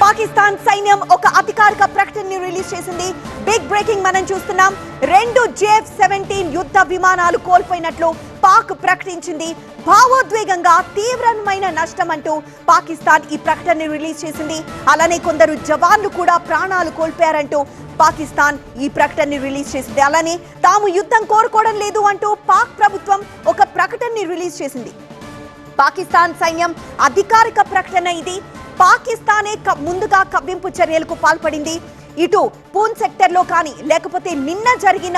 పాకిస్తాన్ సైన్యం ఒక అధికారిక ప్రకటనని రిలీజ్ చేసింది. బిగ్ బ్రేకింగ్ మనం చూస్తున్నాం. 2 JF-17 యుద్ధ విమానాలు కోల్పోయినట్లు పాక్ ప్రకటించింది. భావోద్వేగంగా తీవ్రమైన నష్టం అంటూ పాకిస్తాన్ ఈ ప్రకటనని రిలీజ్ చేసింది. అలానే కొందరు జవాన్లు కూడా ప్రాణాలు కోల్పోయారంటూ పాకిస్తాన్ ఈ ప్రకటనని రిలీజ్ చేసింది. అలానే తాము యుద్ధం కోరుకోవడం లేదు అంటూ పాక్ ప్రభుత్వం ఒక ప్రకటనని రిలీజ్ చేసింది. పాకిస్తాన్ సైన్యం అధికారిక ప్రకటన ఇది. పాకిస్తానే ముందుగా కవ్వింపు చర్యలకు పాల్పడింది. ఇటు పూన్ సెక్టర్ లో కానీ లేకపోతే నిన్న జరిగిన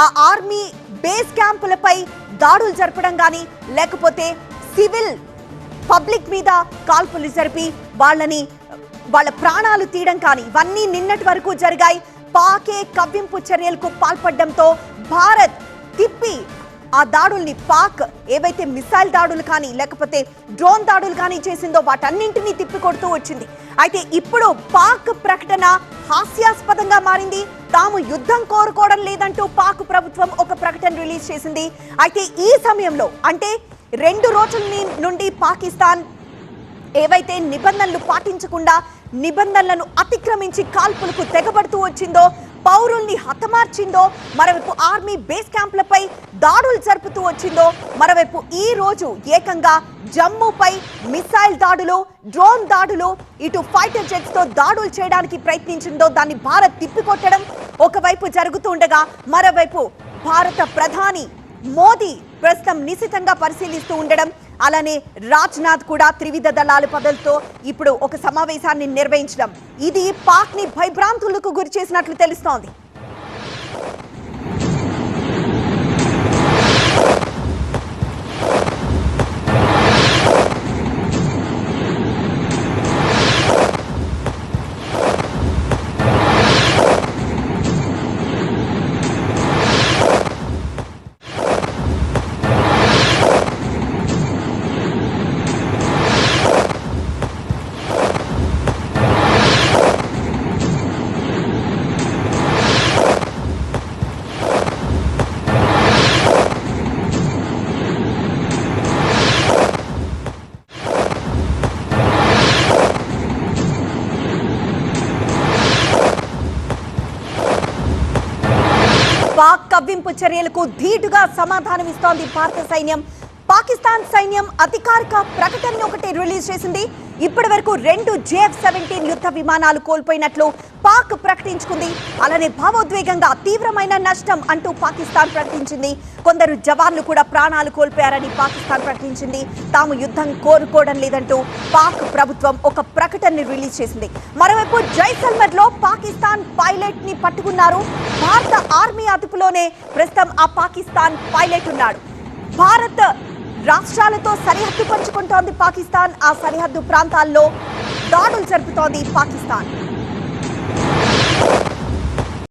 ఆ ఆర్మీ బేస్ క్యాంపులపై దాడులు జరపడం కానీ లేకపోతే సివిల్ పబ్లిక్ మీద కాల్పులు జరిపి వాళ్ళ ప్రాణాలు తీయడం కానీ ఇవన్నీ నిన్నటి వరకు జరిగాయి. పాకే కవ్వింపు చర్యలకు పాల్పడడంతో భారత్ తిప్పి ఆ దాడుల్ని పాక్ ఏవైతే మిసైల్ దాడులు కానీ లేకపోతే డ్రోన్ దాడులు కానీ చేసిందో వాటన్నింటినీ తిప్పికొడుతూ వచ్చింది. అయితే ఇప్పుడు పాక్ ప్రకటన హాస్యాస్పదంగా మారింది. తాము యుద్ధం కోరుకోవడం లేదంటూ పాక్ ప్రభుత్వం ఒక ప్రకటన రిలీజ్ చేసింది. అయితే ఈ సమయంలో అంటే 2 రోజుల నుండి పాకిస్తాన్ ఏవైతే నిబంధనలు పాటించకుండా నిబంధనలను అతిక్రమించి కాల్పులకు తెగబడుతూ వచ్చిందో, పౌరుల్ని హతమార్చిందో, మరోవైపు ఆర్మీ బేస్ క్యాంపులపై దాడులు జరుపుతూ వచ్చిందో, మరోవైపు ఈ రోజు ఏకంగా జమ్మూపై మిసైల్ దాడులు, డ్రోన్ దాడులు, ఇటు ఫైటర్ జెట్స్ తో దాడులు చేయడానికి ప్రయత్నించిందో దాన్ని భారత్ తిప్పికొట్టడం ఒకవైపు జరుగుతూ ఉండగా, మరోవైపు భారత ప్రధాని మోదీ ప్రస్తుతం నిశితంగా పరిశీలిస్తూ ఉండడం, అలానే రాజ్నాథ్ కూడా త్రివిధ దళాల పదవులతో ఇప్పుడు ఒక సమావేశాన్ని నిర్వహించడం ఇది పాక్ ని భయభ్రాంతులకు గురి చేసినట్లు తెలుస్తోంది. పాక్ కవ్వింపు చర్యలకు ధీటుగా సమాధానం ఇస్తోంది భారత సైన్యం. పాకిస్తాన్ సైన్యం అధికారిక ప్రకటన ఒకటి రిలీజ్ చేసింది. ఇప్పటి వరకు 2 JF-17 యుద్ధ విమానాలు కోల్పోయినట్లు పాక్ ప్రకటించుకుంది. అలానే భావోద్వేగంగా తీవ్రమైన నష్టం అంటూ పాకిస్తాన్ ప్రకటించింది. కొందరు జవాన్లు కూడా ప్రాణాలు కోల్పోయారని పాకిస్తాన్ ప్రకటించింది. తాము యుద్ధం కోరుకోవడం లేదంటూ పాక్ ప్రభుత్వం ఒక ప్రకటనని రిలీజ్ చేసింది. మరోవైపు జైసల్మర్ లో పాకిస్తాన్ పైలట్ ని పట్టుకున్నారు. భారత ఆర్మీ అదుపులోనే ప్రస్తుతం ఆ పాకిస్తాన్ పైలట్ ఉన్నాడు. భారత్ రాష్ట్రాలతో సరిహద్దు పంచుకుంటోంది పాకిస్తాన్. ఆ సరిహద్దు ప్రాంతాల్లో దాడులు జరుపుతోంది పాకిస్తాన్.